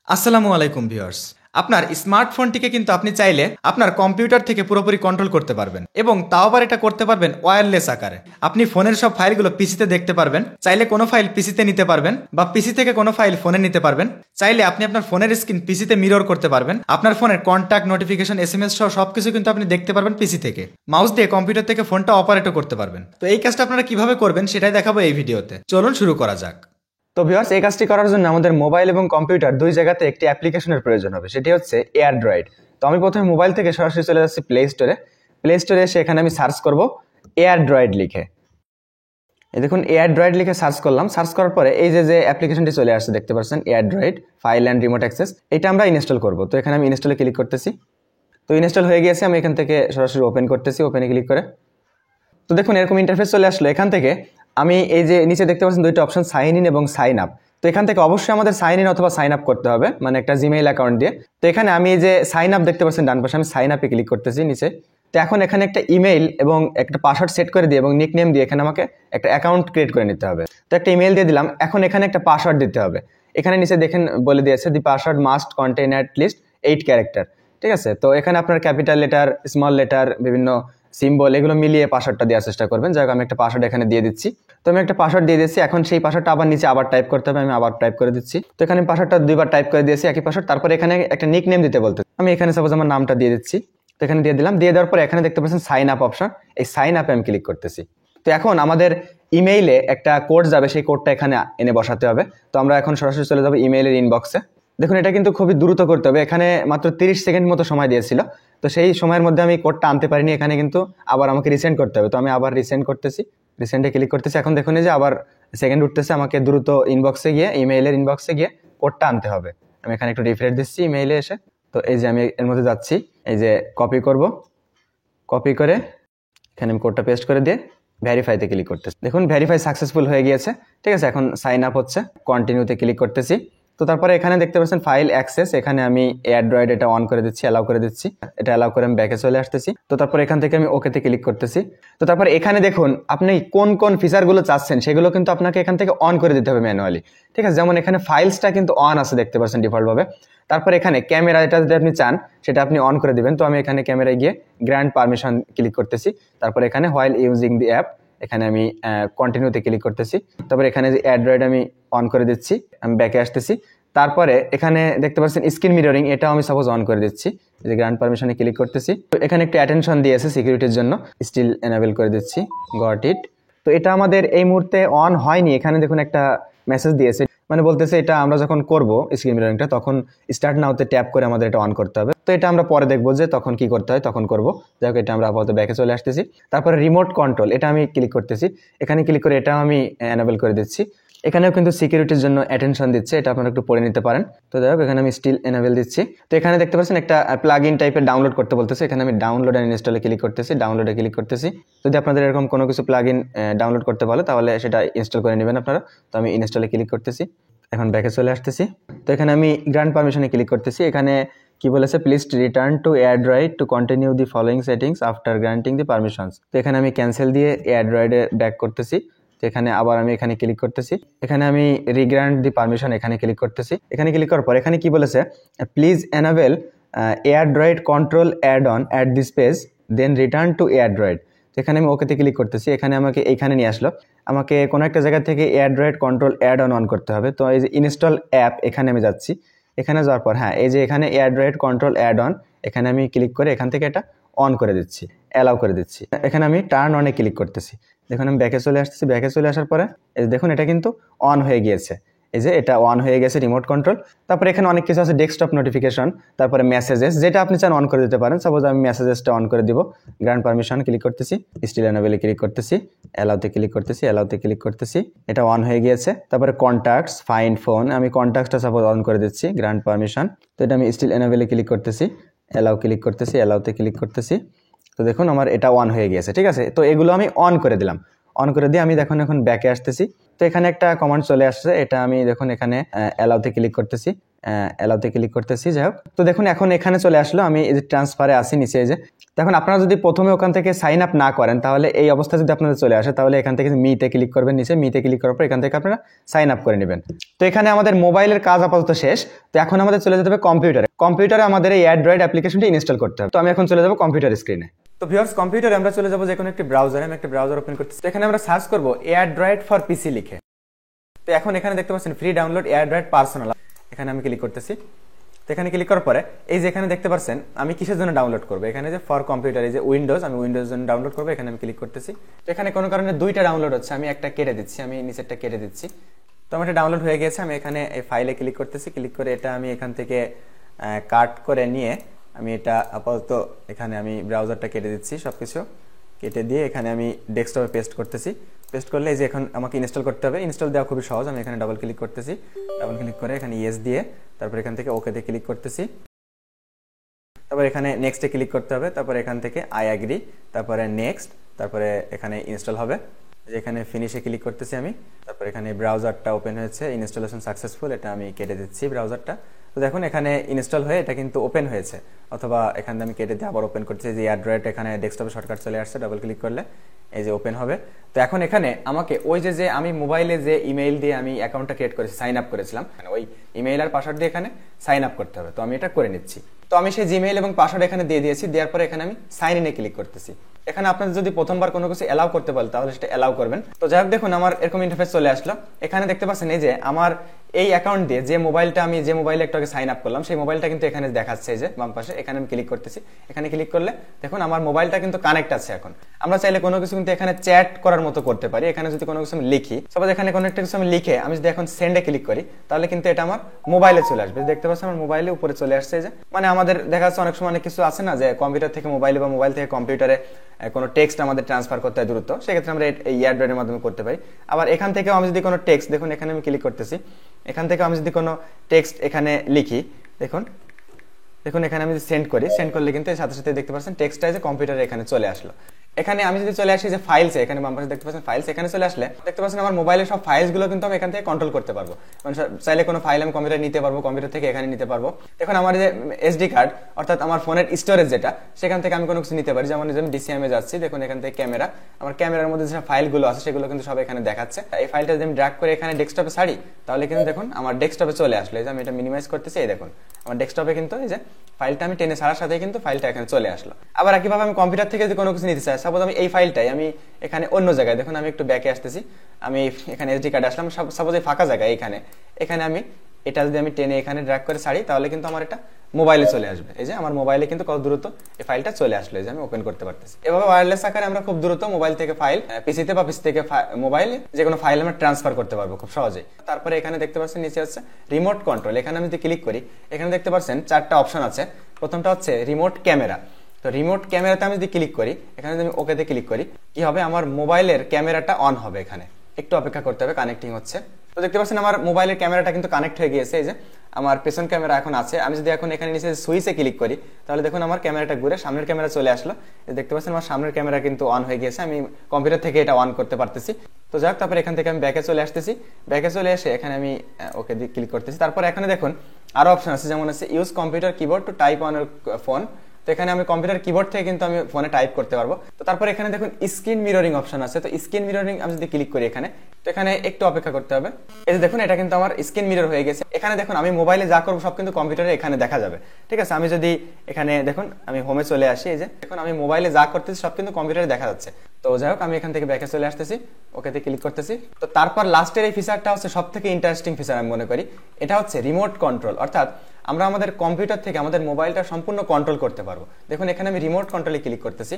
আসসালামু আলাইকুম ভিউয়ার্স। আপনার স্মার্টফোনটিকে কিন্তু আপনি চাইলে আপনার কম্পিউটার থেকে পুরোপুরি কন্ট্রোল করতে পারবেন এবং তাও আবার এটা করতে পারবেন ওয়্যারলেস আকারে। আপনি ফোনের সব ফাইলগুলো পিসিতে দেখতে পারবেন, চাইলে কোনো ফাইল পিসিতে নিতে পারবেন বা পিসি থেকে কোনো ফাইল ফোনে নিতে পারবেন। চাইলে আপনি আপনার ফোনের স্ক্রিন পিসিতে মিরর করতে পারবেন। আপনার ফোনের কন্ট্যাক্ট, নোটিফিকেশন, এসএমএস সহ সবকিছু কিন্তু আপনি দেখতে পারবেন পিসি থেকে। মাউস দিয়ে কম্পিউটার থেকে ফোনটা অপারেটও করতে পারবেন। তো এই কাজটা আপনারা কিভাবে করবেন সেটাই দেখাবো এই ভিডিওতে। চলুন শুরু করা যাক। তো ভিউয়ার্স, এই কাজটি করার জন্য আমাদের মোবাইল এবং কম্পিউটার দুই জায়গাতে একটি অ্যাপ্লিকেশনের প্রয়োজন হবে, সেটি হচ্ছে এয়ারড্রয়েড। তো আমি প্রথমে মোবাইল থেকে সরাসরি চলে যাচ্ছি প্লে স্টোরে এসে এখানে আমি সার্চ করব এয়ারড্রয়েড লিখে। এই দেখুন, এয়ারড্রয়েড লিখে সার্চ করলাম। সার্চ করার পরে এই যে অ্যাপ্লিকেশনটি চলে আসছে দেখতে পাচ্ছেন, এয়ারড্রয়েড ফাইল অ্যান্ড রিমোট অ্যাক্সেস। এটা আমরা ইনস্টল করব। তো এখানে আমি ইনস্টলে ক্লিক করতেছি। তো ইনস্টল হয়ে গিয়েছে, আমি এখান থেকে সরাসরি ওপেন করতেছি, ওপেনে ক্লিক করে। তো দেখুন এরকম ইন্টারফেস চলে আসলো। এখান থেকে আমি এই যে নিচে দেখতে পাচ্ছেন দুইটা অপশন, সাইন ইন এবং সাইন আপ। তো এখান থেকে অবশ্যই আমাদের সাইন ইন অথবা সাইন আপ করতে হবে, মানে একটা জিমেইল অ্যাকাউন্ট দিয়ে। তো এখানে আমি এই যে সাইন আপ দেখতে পাচ্ছেন ডান পাশে, আমি সাইন আপে ক্লিক করতেছি নিচে। তো এখন এখানে একটা ইমেইল এবং একটা পাসওয়ার্ড সেট করে দিয়ে এবং নিক নেম দিয়ে এখানে আমাকে একটা অ্যাকাউন্ট ক্রিয়েট করে নিতে হবে। তো একটা ইমেইল দিয়ে দিলাম। এখন এখানে একটা পাসওয়ার্ড দিতে হবে। এখানে নিচে দেখেন বলে দিয়েছে, the password must contain at least 8 character. ঠিক আছে, তো এখানে আপনার ক্যাপিটাল লেটার, স্মল লেটার, বিভিন্ন সিম্বল এগুলো মিলিয়ে পাসওয়ার্ডটা দেওয়ার চেষ্টা করবেন। যাই হোক, আমি একটা পাসওয়ার্ড এখানে দিয়ে দিচ্ছি। তো আমি একটা পাসওয়ার্ড দিয়ে দিচ্ছি। এখন সেই পাসওয়ার্ডটা আবার নিচে আবার টাইপ করতে হবে, আমি আবার টাইপ করে দিচ্ছি। তো এখানে পাসওয়ার্ডটা দুইবার টাইপ করে দিয়েছি, একই পাসওয়ার্ড। তারপরে এখানে একটা নিক নেম দিতে বলতে, আমি এখানে সাপোজ আমার নামটা দিয়ে দিচ্ছি। তো এখানে দিয়ে দিলাম। দিয়ে দেওয়ার পরে এখানে দেখতে পাচ্ছেন সাইন আপ অপশন, এই সাইন আপে আমি ক্লিক করতেছি। তো এখন আমাদের ইমেইলে একটা কোড যাবে, সেই কোডটা এখানে এনে বসাতে হবে। তো আমরা এখন সরাসরি চলে যাবো ইমেইলের ইনবক্সে। দেখুন এটা কিন্তু খুবই দ্রুত করতে হবে, এখানে মাত্র 30 সেকেন্ড মতো সময় দিয়েছিল। তো সেই সময়ের মধ্যে আমি কোডটা আনতে পারিনি, এখানে কিন্তু আবার আমাকে রিসেন্ড করতে হবে। তো আমি আবার রিসেন্ড করতেছি, রিসেন্টে ক্লিক করতেছি। এখন দেখুন যে আবার সেকেন্ড উঠতেছে, আমাকে দ্রুত ইনবক্সে গিয়ে, ইমেইলের ইনবক্সে গিয়ে কোডটা আনতে হবে। আমি এখানে একটু রিফ্রেশ দিচ্ছি ইমেইলে এসে। তো এই যে আমি এর মধ্যে যাচ্ছি, এই যে কপি করব, কপি করে এখানে আমি কোডটা পেস্ট করে দিয়ে ভেরিফাইতে ক্লিক করতেছি। দেখুন ভেরিফাই সাকসেসফুল হয়ে গিয়েছে। ঠিক আছে, এখন সাইন আপ হচ্ছে, কন্টিনিউতে ক্লিক করতেছি। তো তারপরে এখানে দেখতে পাচ্ছেন ফাইল অ্যাক্সেস, এখানে আমি এয়ারড্রয়েড এটা অন করে দিচ্ছি, অ্যালাউ করে দিচ্ছি। এটা অ্যালাউ করে আমি ব্যাকে চলে আসতেছি। তো তারপর এখান থেকে আমি ওকেতে ক্লিক করতেছি। তো তারপর এখানে দেখুন আপনি কোন কোন ফিচারগুলো চাচ্ছেন সেগুলো কিন্তু আপনাকে এখান থেকে অন করে দিতে হবে ম্যানুয়ালি। ঠিক আছে, যেমন এখানে ফাইলসটা কিন্তু অন আছে দেখতে পাচ্ছেন ডিফল্টভাবে। তারপর এখানে ক্যামেরা, এটা যদি আপনি চান সেটা আপনি অন করে দিবেন। তো আমি এখানে ক্যামেরায় গিয়ে গ্র্যান্ড পারমিশন ক্লিক করতেছি। তারপর এখানে হোয়াইল ইউজিং দি অ্যাপ, এখানে আমি কন্টিনিউতে ক্লিক করতেছি। তারপর এখানে যে অ্যান্ড্রয়েড আমি অন করে দিচ্ছি, আমি ব্যাকে আসতেছি। তারপরে এখানে দেখতে পাচ্ছেন স্ক্রিন মিররিং, এটাও আমি সাপোজ অন করে দিচ্ছি, যে গ্র্যান্ড পারমিশনে ক্লিক করতেছি। তো এখানে একটু অ্যাটেনশন দিয়েছে সিকিউরিটির জন্য, স্টিল এনেবল করে দিচ্ছি, গট ইট। তো এটা আমাদের এই মুহূর্তে অন হয়নি, এখানে দেখুন একটা মেসেজ দিয়েছে, মানে বলতেছে এটা আমরা যখন করব স্ক্রিন মিররিংটা তখন স্টার্ট নাওতে ট্যাপ করে আমাদের এটা অন করতে হবে। তো এটা আমরা পরে দেখবো যে তখন কি করতে হয়, তখন করব। যাই হোক, এটা আমরা আপাতত ব্যাকে চলে আসতেছি। তারপরে রিমোট কন্ট্রোল, এটা আমি ক্লিক করতেছি। এখানে ক্লিক করে এটাও আমি এনেবল করে দিচ্ছি। এখানেও কিন্তু সিকিউরিটির জন্য অ্যাটেনশন দিচ্ছে, এটা আপনারা একটু পড়ে নিতে পারেন। তো যাই হোক, এখানে আমি স্টিল এনেবল দিচ্ছি। তো এখানে দেখতে পাচ্ছেন একটা প্লাগ ইন টাইপের ডাউনলোড করতে বলতেছে, এখানে আমি ডাউনলোড অ্যান্ড ইনস্টলে ক্লিক করতেছি, ডাউনলোডে ক্লিক করতেছি। যদি আপনাদের এরকম কোনো কিছু প্লাগ ইন ডাউনলোড করতে বলে তাহলে সেটা ইনস্টল করে নেবেন আপনারা। তো আমি ইনস্টলে ক্লিক করতেছি, এখন ব্যাকে চলে আসতেছি। তো এখানে আমি গ্র্যান্ড পারমিশনে ক্লিক করতেছি। এখানে কি বলেছে, please return to AirDroid to continue the following settings after granting the permissions. তো এখানে আমি ক্যান্সেল দিয়ে এয়ারড্রয়েডে ব্যাক করতেছি। তো এখানে আবার আমি এখানে ক্লিক করতেছি, এখানে আমি রিগ্রান্ট দি পারমিশন এখানে ক্লিক করতেছি। এখানে ক্লিক করার পর এখানে কি বলেছে, please enable AirDroid control add on at this page then return to AirDroid. তো এখানে আমি ওকেতে ক্লিক করতেছি। এখানে আমাকে এইখানে নিয়ে আসলো, আমাকে কোনো একটা জায়গা থেকে এয়ারড্রয়েড কন্ট্রোল অ্যাড অন করতে হবে। তো এই যে ইনস্টল অ্যাপ, এখানে আমি যাচ্ছি। এখানে যাওয়ার পর হ্যাঁ, এই যে এখানে এয়ারড্রয়েড কন্ট্রোল অ্যাড অন, এখানে আমি ক্লিক করে এখান থেকে এটা অন করে দিচ্ছি, অ্যালাউ করে দিচ্ছি। এখানে আমি টার্ন অনে ক্লিক করতেছি। দেখুন আমি ব্যাকে চলে আসতেছি। ব্যাকে চলে আসার পরে এই দেখুন এটা কিন্তু অন হয়ে গিয়েছে, এই যে এটা অন হয়ে গেছে রিমোট কন্ট্রোল। তারপরে এখানে অনেক কিছু আছে, ডেস্কটপ নোটিফিকেশন, তারপরে মেসেজেস, যেটা আপনি চান অন করে দিতে পারেন। সাপোজ আমি মেসেজেসটা অন করে দিব, গ্র্যান্ড পারমিশন ক্লিক করতেছি, স্টিল এনেবলে ক্লিক করতেছি, অ্যালাউতে ক্লিক করতেছি, অ্যালাউতে ক্লিক করতেছি, এটা অন হয়ে গিয়েছে। তারপরে কন্ট্যাক্টস, ফাইন্ড ফোন, আমি কন্ট্যাক্টসটা সাপোজ অন করে দিচ্ছি, গ্র্যান্ড পারমিশন। তো এটা আমি স্টিল এনেবলে ক্লিক করতেছি, অ্যালাউ ক্লিক করতেছি, অ্যালাউতে ক্লিক করতেছি। তো দেখুন আমার এটা অন হয়ে গিয়েছে। ঠিক আছে, তো এগুলো আমি অন করে দিলাম। অন করে দিয়ে আমি এখন ব্যাকে আসতেছি। তো এখানে একটা কমান্ড চলে আসছে, এটা আমি দেখুন এখানে অ্যালাউতে ক্লিক করতেছি, অ্যালাউতে ক্লিক করতেছি। যাই হোক, তো দেখুন এখন এখানে চলে আসলো, আমি এই যে ট্রান্সফারে আসি নিচে। এই যে দেখুন আপনারা যদি প্রথমে ওখান থেকে সাইন আপ না করেন তাহলে এই অবস্থা যদি আপনাদের চলে আসে, তাহলে এখান থেকে মিতে ক্লিক করবেন, নিচে মিতে ক্লিক করার পর এখান থেকে আপনারা সাইন আপ করে নেবেন। তো এখানে আমাদের মোবাইলের কাজ আপাতত শেষ। তো এখন আমাদের চলে যেতে হবে কম্পিউটারে আমাদের এই অ্যান্ড্রয়েড অ্যাপ্লিকেশনটি ইনস্টল করতে হবে। তো আমি এখন চলে যাবো কম্পিউটার স্ক্রিনে। তো ভিউয়ার্স, কম্পিউটারে আমরা চলে যাবো যে কোনো একটি ব্রাউজারে। আমি একটা ব্রাউজার ওপেন করতেছি। তো এখানে আমরা সার্চ করবো এয়ারড্রয়েড ফর পিসি লিখে। তো এখন এখানে দেখতে পাচ্ছেন ফ্রি ডাউনলোড এয়ারড্রয়েড পার্সোনাল, এখানে আমি ক্লিক করতেছি। তো এখানে ক্লিক করার পরে এই যে এখানে দেখতে পাচ্ছেন আমি কিসের জন্য ডাউনলোড করবো, এখানে যে ফর কম্পিউটার, এই যে উইন্ডোজ, আমি উইন্ডোজ জন্য ডাউনলোড করবো, এখানে আমি ক্লিক করতেছি। তো এখানে কোনো কারণে দুইটা ডাউনলোড হচ্ছে, আমি একটা কেটে দিচ্ছি, আমি নিচেরটা কেটে দিচ্ছি। তো আমার এটা ডাউনলোড হয়ে গেছে। আমি এখানে এই ফাইলে ক্লিক করতেছি, ক্লিক করে এটা আমি এখান থেকে কাট করে নিয়ে আমি এটা আপাতত এখানে আমি ব্রাউজারটা কেটে দিচ্ছি, সবকিছু কেটে দিয়ে এখানে আমি ডেস্কটপে পেস্ট করতেছি। পেস্ট করলে এই যে এখন আমাকে ইনস্টল করতে হবে। ইনস্টল দেওয়া খুবই সহজ। আমি এখানে ডাবল ক্লিক করতেছি, ডাবল ক্লিক করে এখানে ইয়েস দিয়ে তারপর এখান থেকে ওকেতে ক্লিক করতেছি। তারপর এখানে নেক্সটে ক্লিক করতে হবে, তারপর এখান থেকে আই অ্যাগ্রি, তারপরে নেক্সট, তারপরে এখানে ইনস্টল হবে। এখানে ফিনিশে ক্লিক করতেছি আমি। তারপর এখানে ব্রাউজারটা ওপেন হয়েছে, ইনস্টলেশন সাকসেসফুল, এটা আমি কেটে দিচ্ছি ব্রাউজারটা। তো দেখুন এখানে ইনস্টল হয়ে এটা কিন্তু ওপেন হয়েছে, অথবা এখানে আমি কেটে দিয়ে আবার ওপেন করছি। যে অ্যান্ড্রয়েড এখানে ডেস্কটপে শর্টকাট চলে আসছে, ডাবল ক্লিক করলে এই যে ওপেন হবে। তো এখন এখানে আমাকে ওই যে আমি মোবাইলে যে ইমেইল দিয়ে আমি অ্যাকাউন্টটা ক্রিয়েট করেছি, সাইন আপ করেছিলাম, ওই ইমেইল আর পাসওয়ার্ড দিয়ে এখানে সাইন আপ করতে হবে। তো আমি এটা করে নিচ্ছি। তো আমি সেই জিমেইল এবং পাসওয়ার্ড এখানে দিয়ে দিয়েছি। দেওয়ার পরে এখানে আমি সাইন ইনে ক্লিক করতেছি। এখানে আপনাদের যদি প্রথমবার কোনো কিছু এলাও করতে বলে তাহলে সেটা এলাও করবেন। তো যাই হোক, দেখুন আমার এরকম ইন্টারফেস চলে আসলো। এখানে দেখতে পাচ্ছেন এই যে আমার এই অ্যাকাউন্ট দিয়ে যে মোবাইলে একটু আগে সাইন আপ করলাম, সেই মোবাইলটা কিন্তু এখানে দেখাচ্ছে, এই যে বাম পাশে। এখানে আমি ক্লিক করতেছি। এখানে ক্লিক করলে দেখুন আমার মোবাইলটা কিন্তু কানেক্ট আছে। এখন আমরা চাইলে কোনো কিছু কিন্তু এখানে চ্যাট করার মতো করতে পারি। এখানে যদি কোনো কিছু আমি লিখি, সাপোজ এখানে কোনো একটা কিছু আমি লিখে আমি যদি এখন সেন্ডে ক্লিক করি, তাহলে কিন্তু এটা আমার মোবাইলে চলে আসবে। দেখতে পাচ্ছেন আমার মোবাইলে উপরে চলে আসছে। যে মানে আমাদের দেখা যাচ্ছে অনেক সময় অনেক কিছু আছে না, যে কম্পিউটার থেকে মোবাইলে বা মোবাইল থেকে কম্পিউটারে কোনো টেক্সট আমাদের ট্রান্সফার করতে হয় দ্রুত, সেক্ষেত্রে আমরা এই এয়ারড্রয়েডের মাধ্যমে করতে পারি। আবার এখান থেকেও আমি যদি কোনো টেক্সট, দেখুন এখানে আমি ক্লিক করতেছি, এখান থেকে আমি যদি কোনো টেক্সট এখানে লিখি, দেখুন এখানে আমি যদি সেন্ড করি, সেন্ড করলে কিন্তু সাথে সাথে দেখতে পাচ্ছেন টেক্সটটা যে কম্পিউটারে এখানে চলে আসলো। এখানে আমি যদি চলে আসি যে ফাইলস, এখানে বাম পাশে দেখতে পাচ্ছেন ফাইলস, এখানে চলে আসলে দেখতে পাচ্ছেন আমার মোবাইলের সব ফাইলস গুলো কিন্তু আমি এখান থেকে কন্ট্রোল করতে পারবো। মানে চাইলে কোনো ফাইল আমি কম্পিউটার নিতে পারবো, কম্পিউটার থেকে এখানে নিতে পারবো। এখন আমার যে এসডি কার্ড, অর্থাৎ আমার ফোনের স্টোরেজ যেটা, সেখান থেকে আমি কোনো কিছু নিতে পারি। যেমন আমি ডিসিএমে যাচ্ছি, দেখুন এখান থেকে ক্যামেরা, আমার ক্যামেরার মধ্যে যে ফাইলগুলো আছে সেগুলো কিন্তু সব এখানে দেখাচ্ছে। এই ফাইলটা যদি আমি ড্র্যাগ করে এখানে ডেস্কটপে ছাড়ি, তাহলে কিন্তু দেখুন আমার ডেস্কটপে চলে আসলো। এই যে আমি এটা মিনিমাইজ করতেছি, এই দেখুন আমার ডেস্কটপে কিন্তু এই যে ফাইলটা আমি টেনে ছাড়ার সাথে কিন্তু ফাইলটা এখানে চলে আসলো। আবার একইভাবে আমি কম্পিউটার থেকে যদি কোনো কিছু নিতে চাই, সাপোজ আমি এই ফাইলটাই আমি এখানে অন্য জায়গায়, দেখুন আমি একটু ব্যাকে আসতেছি, আমি এখানে এসডি কার্ড আসলাম, সাপোজ এই ফাঁকা জায়গায় এখানে আমি এটা যদি আমি টেনে এখানে ড্র্যাগ করে ছাড়ি, তাহলে কিন্তু আমার এটা মোবাইলে চলে আসবে। এই যে আমার মোবাইলে কিন্তু কত দ্রুত এই ফাইলটা চলে আসলো, এই যে আমি ওপেন করতে পারতেছি। এভাবে ওয়্যারলেস আকারে আমরা খুব দ্রুত মোবাইল থেকে ফাইল পিসিতে বা পিসি থেকে মোবাইলে যে কোনো ফাইল আমরা ট্রান্সফার করতে পারবো খুব সহজেই। তারপরে এখানে দেখতে পাচ্ছেন নিচে হচ্ছে রিমোট কন্ট্রোল। এখানে আমি যদি ক্লিক করি, এখানে দেখতে পাচ্ছেন 4টা অপশন আছে। প্রথমটা হচ্ছে রিমোট ক্যামেরা। তো রিমোট ক্যামেরাতে আমি যদি ক্লিক করি, এখানে যদি আমি ওকেতে ক্লিক করি, কি হবে, আমার মোবাইলের ক্যামেরাটা অন হবে। এখানে একটু অপেক্ষা করতে হবে, কানেক্টিং হচ্ছে। তো দেখতে পাচ্ছেন আমার মোবাইলের ক্যামেরাটা কিন্তু কানেক্ট হয়ে গিয়েছে। এই যে আমার পেছন ক্যামেরা এখন আছে। আমি যদি এখন এখানে নিচে সুইচে ক্লিক করি, তাহলে দেখুন আমার ক্যামেরাটা ঘুরে সামনের ক্যামেরা চলে আসলো। দেখতে পাচ্ছেন আমার সামনের ক্যামেরা কিন্তু অন হয়ে গিয়েছে, আমি কম্পিউটার থেকে এটা অন করতে পারতেছি। তো যাক, তারপর এখান থেকে আমি ব্যাকে চলে আসতেছি। ব্যাকে চলে এসে এখানে আমি ওকে দিয়ে ক্লিক করতেছি। তারপর এখানে দেখুন আরো অপশন আছে, যেমন আছে use computer keyboard to type on phone. তো এখানে আমি কম্পিউটার কিবোর্ড থেকে কিন্তু আমি ফোনে টাইপ করতে পারবো। তো তারপর এখানে দেখুন স্ক্রিন মিররিং অপশন আছে। তো স্ক্রিন মিররিং আমি যদি ক্লিক করি এখানে, তো এখানে একটু অপেক্ষা করতে হবে। এই যে দেখুন এটা কিন্তু আমার স্ক্রিন মিরর হয়ে গেছে। এখানে দেখুন আমি মোবাইলে যা করবো সব কিন্তু কম্পিউটারে এখানে দেখা যাবে। ঠিক আছে, আমি যদি এখানে দেখুন আমি হোমে চলে আসি, এই যে দেখুন আমি মোবাইলে যা করতেছি সব কিন্তু কম্পিউটারে দেখা যাচ্ছে। তো যাই হোক, আমি এখান থেকে ব্যাকে চলে আসতেছি, ওকেতে ক্লিক করতেছি। তো তারপর লাস্টের এই ফিচারটা হচ্ছে সব থেকে ইন্টারেস্টিং ফিচার আমি মনে করি। এটা হচ্ছে রিমোট কন্ট্রোল, অর্থাৎ আমরা আমাদের কম্পিউটার থেকে আমাদের মোবাইলটা সম্পূর্ণ কন্ট্রোল করতে পারবো। দেখুন এখানে আমি রিমোট কন্ট্রোলে ক্লিক করতেছি।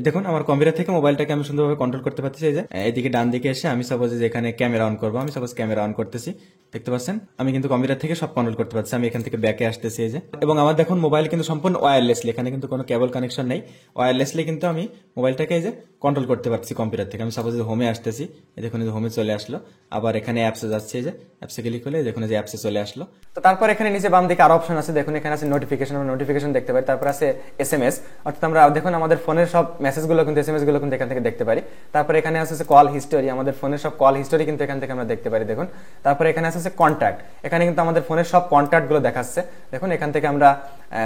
দেখুন আমার কম্পিউটার থেকে মোবাইলটাকে আমি সুন্দরভাবে কন্ট্রোল করতে পারতেছি। এই যে এদিকে ডান দিকে এসে আমি সাপোজ যে এখানে ক্যামেরা অন করবো, আমি সাপোজ ক্যামেরা অন করতেছি, দেখতে পাচ্ছেন আমি কিন্তু কম্পিউটার থেকে সব কন্ট্রোল করতে পারছি। আমি এখান থেকে ব্যাকে আসতেছি, এই যে, এবং আমার দেখুন মোবাইল কিন্তু সম্পূর্ণ ওয়্যারলেসলি, এখানে কিন্তু কোনো কেবল কানেকশন নেই। ওয়্যারলেসলি কিন্তু আমি মোবাইলটাকে এই যে কন্ট্রোল করতে পারছি কম্পিউটার থেকে। আমি সাপোজ হোমে আসতেছি, এই দেখুন হোমে চলে আসলো, আবার এখানে অ্যাপসে যাচ্ছে, এই যে অ্যাপসে ক্লিক করলে দেখুন যে অ্যাপসে চলে আসলো। তো তারপর এখানে নিচে বাম দিকে আরো অপশন আছে, দেখুন এখানে আছে নোটিফিকেশন, আমরা নোটিফিকেশন দেখতে পারি। তারপর আছে এসএমএস, অর্থাৎ আমরা দেখুন আমাদের ফোনের সব মেসেজগুলো কিন্তু এসএমএস গুলো কিন্তু এখান থেকে দেখতে পারি। তারপর এখানে আছে কল হিস্টোরি, আমাদের ফোনের সব কল হিস্টোরি কিন্তু এখান থেকে আমরা দেখতে পারি দেখুন। তারপরে এখানে আছে কন্ট্যাক্ট, এখানে কিন্তু আমাদের ফোনের সব কন্ট্যাক্ট গুলো দেখাচ্ছে দেখুন। এখান থেকে আমরা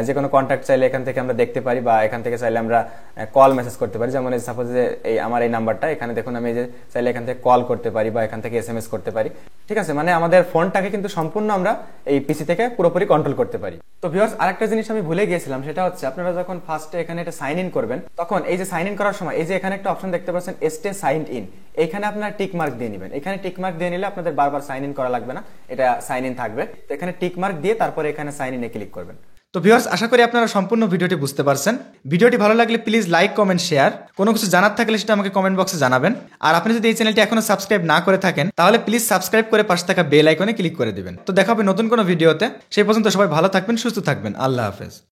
যে কোনো কন্ট্যাক্ট চাইলে এখান থেকে আমরা দেখতে পারি, বা এখান থেকে চাইলে আমরা কল মেসেজ করতে পারি। যেমন সাপোজ যে এই আমার এই নাম্বারটা, এখানে দেখুন আমি যে চাইলে এখান থেকে কল করতে পারি বা এখান থেকে এসএমএস করতে পারি। ঠিক আছে, মানে আমাদের ফোনটাকে কিন্তু সম্পূর্ণ আমরা এই পিসি থেকে পুরোপুরি কন্ট্রোল করতে পারি। তো ভিউয়ার্স, আরেকটা জিনিস আমি ভুলে গিয়েছিলাম, সেটা হচ্ছে আপনারা যখন ফার্স্টে এখানে এটা সাইন ইন করবেন, তখন এই যে সাইন ইন করার সময় এই যে এখানে একটা অপশন দেখতে পাচ্ছেন স্টে সাইন ইন, এখানে আপনারা টিক মার্ক দিয়ে নেবেন। এখানে টিক মার্ক দিয়ে নিলে আপনাদের বারবার সাইন ইন করা লাগবে না, এটা সাইন ইন থাকবে। তো এখানে টিক মার্ক দিয়ে তারপরে এখানে সাইন ইনে ক্লিক করবেন। তো ভিউয়ার্স, আশা করি আপনারা সম্পূর্ণ ভিডিওটি বুঝতে পারছেন। ভিডিওটি ভালো লাগলে প্লিজ লাইক, কমেন্ট, শেয়ার। কোনো কিছু জানার থাকলে সেটা আমাকে কমেন্ট বক্সে জানাবেন। আর আপনি যদি এই চ্যানেলটি এখনো সাবস্ক্রাইব না করে থাকেন, তাহলে প্লিজ সাবস্ক্রাইব করে পাশে থাকা বেল আইকনে ক্লিক করে দিবেন। তো দেখা হবে নতুন কোনো ভিডিওতে। সেই পর্যন্ত সবাই ভালো থাকবেন, সুস্থ থাকবেন। আল্লাহ হাফেজ।